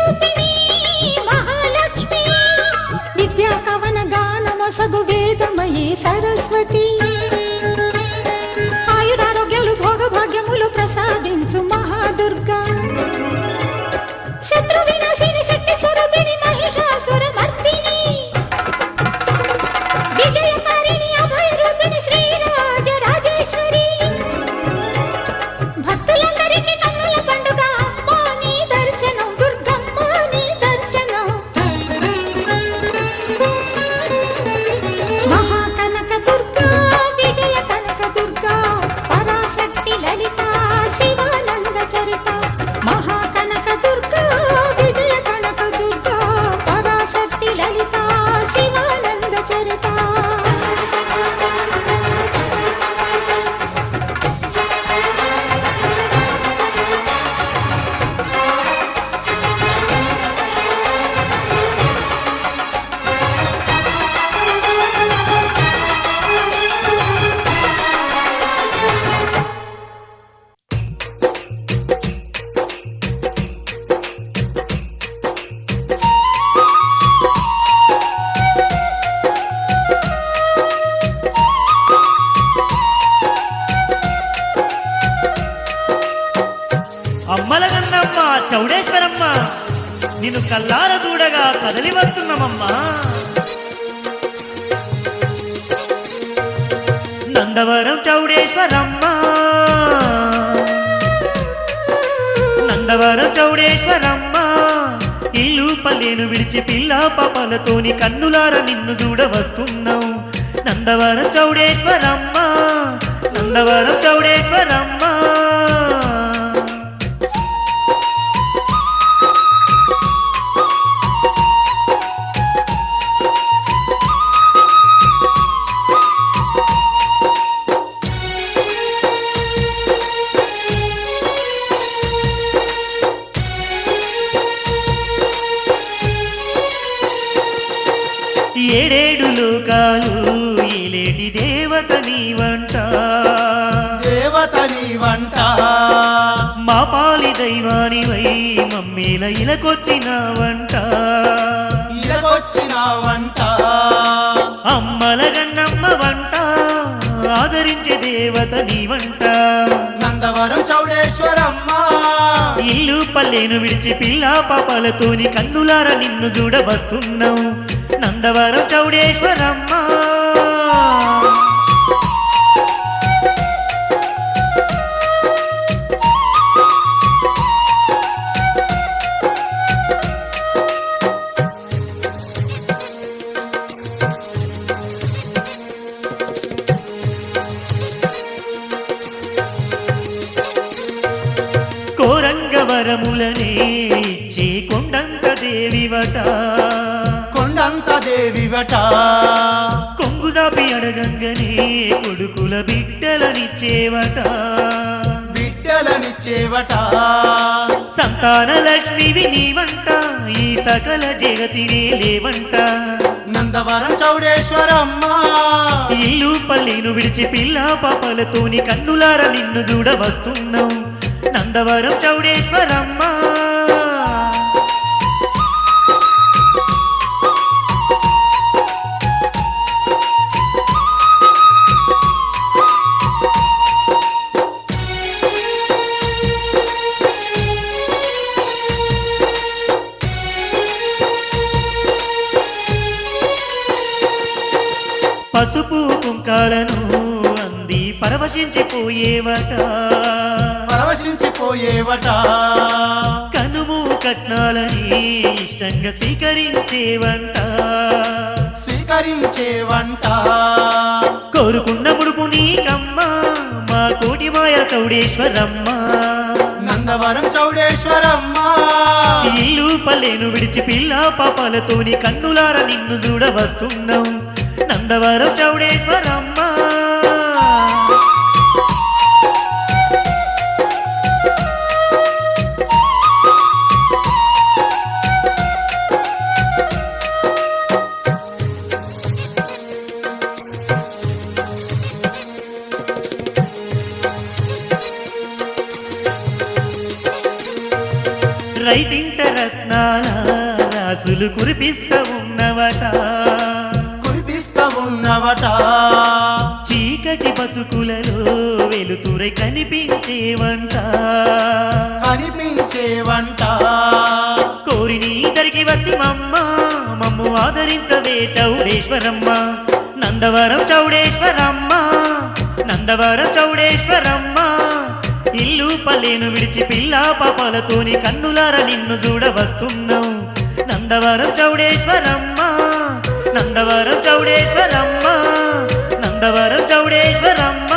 రూపిణి మహాలక్ష్మి విద్యా కవన గానమొసగు వేదమయీ సరస్వతి ఆయురారోగ్యాలు భోగభాగ్యములు ప్రసాదించు మహాదుర్గా శత్రు వినాశిని శక్తి స్వరూపిణి మహిషాసుర మర్దిని విజయకారిణి అభయ రూపిణి శ్రీరాజ రాజేశ్వరి భక్తులందరికీ కన్నుల పండుగ అమ్మా నీ దర్శనం దుర్గమ్మ నీ దర్శనం మహాకనక దుర్గా విజయ కనక దుర్గా పరాశక్తి లలిత శివానంద చరిత మహాకనక దుర్గా విజయ కనక దుర్గా పరాశక్తి లలిత శివానంద చరిత అమ్మల కన్నమ్మ చౌడేశ్వరమ్మ నిన్ను కల్లార చూడగా కదలి వస్తున్నామమ్మా నందవరం చౌడేశ్వరమ్మ నందవరం చౌడేశ్వరమ్మ ఇల్లు పల్లెను విడిచి పిల్ల పాపలతోని కన్నులార నిన్ను చూడవస్తున్నావు నందవరం చౌడేశ్వరమ్మ నందవరం చౌడేశ్వరమ్మ ఏడేడు లోకాలు ఏలేటి దేవత నీవంట దేవత నీవంట మా పాలి దైవానివై మమ్మీల ఇలకొచ్చినావంట ఇలకొచ్చినావంట అమ్మల గన్నమ్మ వంట ఆదరించే దేవత నీవంట నందవరం చౌడేశ్వరమ్మ ఇల్లు పల్లెను విడిచి పిల్ల పాపలతోని కన్నులార నిన్ను చూడవస్తున్నావు నందవరం చౌడేశ్వరమ్మ కోరంగవరములనే ఇచ్చే కొండంత దేవివట కొండంత దేవివట కొంగుదాపి అడగంగనే కొడుకుల బిడ్డలనిచ్చేవట బిడ్డలనిచ్చేవట సంతాన లక్ష్మివి నీవంట ఈ సకల జగతినే లేవంట నందవరం చౌడేశ్వరమ్మ ఇల్లు పల్లెను విడిచి పిల్ల పాపలతోని కన్నులార నిన్ను చూడవస్తున్నావు నందవరం చౌడేశ్వరమ్మ పసుపు కుంకాలను అంది పరవశించిపోయేవట పరవశించిపోయేవట కనుము కట్నాలని ఇష్టంగా స్వీకరించేవంట స్వీకరించేవంట కోరుకున్న ముడుపు నీకమ్మ మా కోటి మాయ చౌడేశ్వరమ్మ నందవరం చౌడేశ్వరమ్మ ఇల్లు పల్లెను విడిచి పిల్ల పాపాలతోని కన్నులార నిన్ను చూడవస్తున్నావు నందవరం చౌడేశ్వరమ్మ రైతింట రత్నాల రాసులు కురిపిస్తా ఉన్నవట కురిపిస్తా ఉన్నవట చీకటి బతుకులలో వెలుతురై కనిపించేవంట కనిపించేవంట కోరి నీ దరికి వస్తి మమ్ము ఆదరించవే చౌడేశ్వరమ్మ నందవరం చౌడేశ్వరమ్మ నందవరం చౌడేశ్వరమ్మ ఇల్లు పల్లెను విడిచి పిల్ల పాపాలతోని కన్నులార నిన్ను చూడ వస్తున్నాం నందవరం చౌడేశ్వరమ్మ నందవరం చౌడేశ్వరమ్మ నందవరం చౌడేశ్వరమ్మ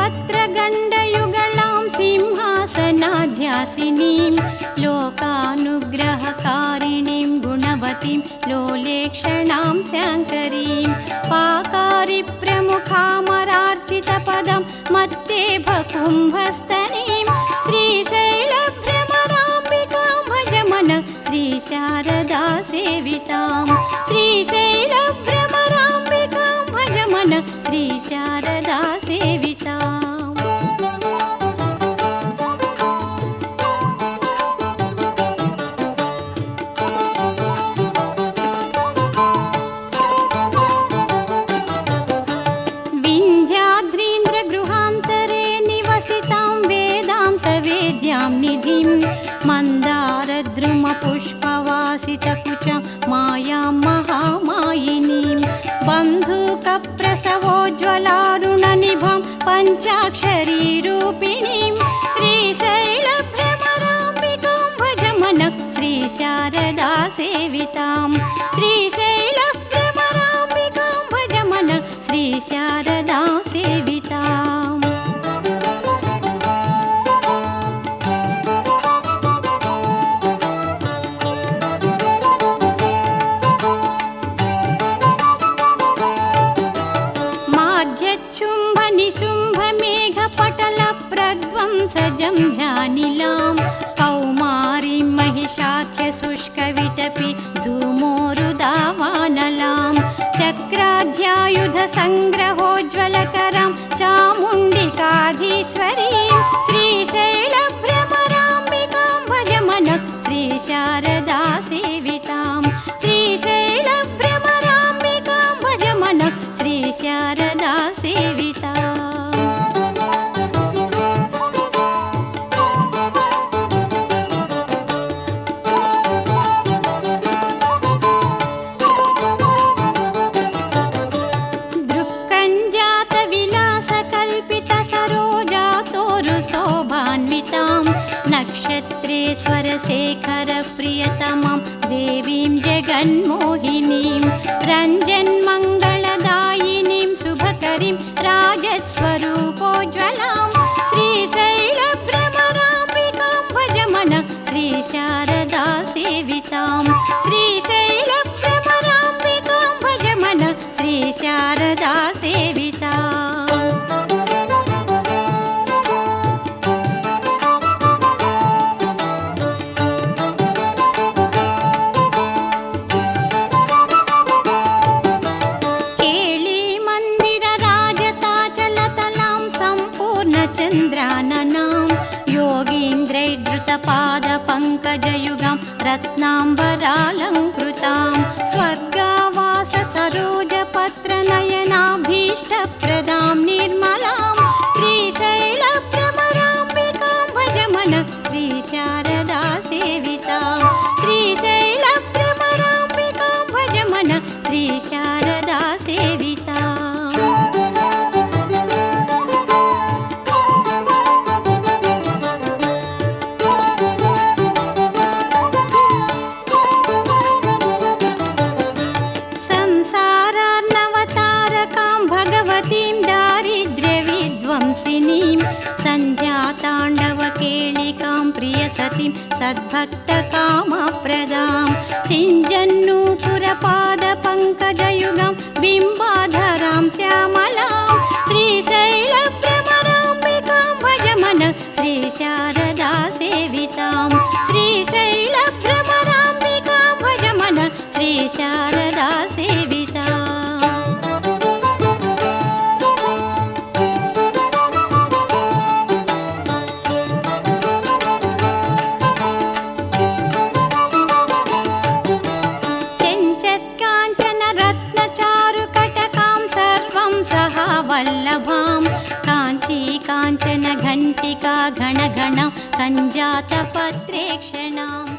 वक्त्रगण्डयुगलां सिंहासनाध्यासिनीं लोकानुग्रहकारिणीं गुणवतीं लोलेक्षणां शाङ्करीं पाकारिप्रमुखामरार्चितपदं मत्तेभकुम्भस्तनीं श्रीशैलभ्रमराम्बिकां भजमन श्रीशारदा सेवितां श्रीशैलभ्रमराम्बिकां भजमन श्रीशारदा सेविताम् विन्ध्याद्रीन्द्रगृहान्तरे निवसितां वेदान्तवेद्यां निधिं मन्दारद्रुमपुष्पवासितकुचं मायां महामायिनीं बन्धुकप्रसवोज्ज्वलारुणनिभं पञ्चाक्षरीरूपिणीं श्रीशैलभ्रमराम्बिकां भजमन श्रीशारदा सेवितां श्रीशैलभ्रमराम्बिकां भजमन श्रीशारदा सेविताम् माध्यच्छुम्भनिशुम्भमेघपटलप्रध्वंसजं जानिलां कौमारीं महिषाख्यशुष्कविटपि धूमोरुदावानलां चक्राध्यायुधसङ्ग्रहोज्ज्वलकरां चामुण्डिकाधीश्वरीं श्रीशैलभ्रमराम्बिकां भजमन श्रीशारदा सेवितां श्रीशैलभ्रमराम्बिकां भजमन श्रीशारदा सेविताम् शोभान्वितां नक्षत्रेश्वरशेखरप्रियतमां देवीं जगन्मोहिनीं रञ्जन्मङ्गलदायिनीं शुभकरीं राजस्वरूपोज्ज्वलां श्रीशैलभ्रमराम्बिकां भजमन श्रीशारदा सेवितां श्रीशैलभ्रमराम्बिकां भजमन श्रीशारदा सेविताम् चन्द्राननां योगीन्द्रैर्धृतपादपङ्कजयुगां रत्नाम्बरालङ्कृतां स्वर्गावाससरोजपत्रनयनाभीष्टप्रदां निर्मलां श्रीशैलभ्रमराम्बिकां भजमन श्रीशारदा सेवितां श्रीशैलभ्रमराम्बिकां भजमन श्रीशारदा सेविताम् भगवतीं दारिद्र्यविध्वंसिनीं सन्ध्याताण्डवकेलिकां प्रियसतीं सद्भक्तकामप्रदां सिञ्जन्नूपुरपादपङ्कजयुगां बिम्बाधरां श्यामलां श्रीशैलभ्रमराम्बिकां भजमन श्रीशारदा सेवितां श्रीशैलभ्रमराम्बिकां भजमन श्रीशारदा सेविताम् वल्लभां काञ्ची काञ्चन घण्टिका घणघणं कञ्जातपत्रेक्षणाम्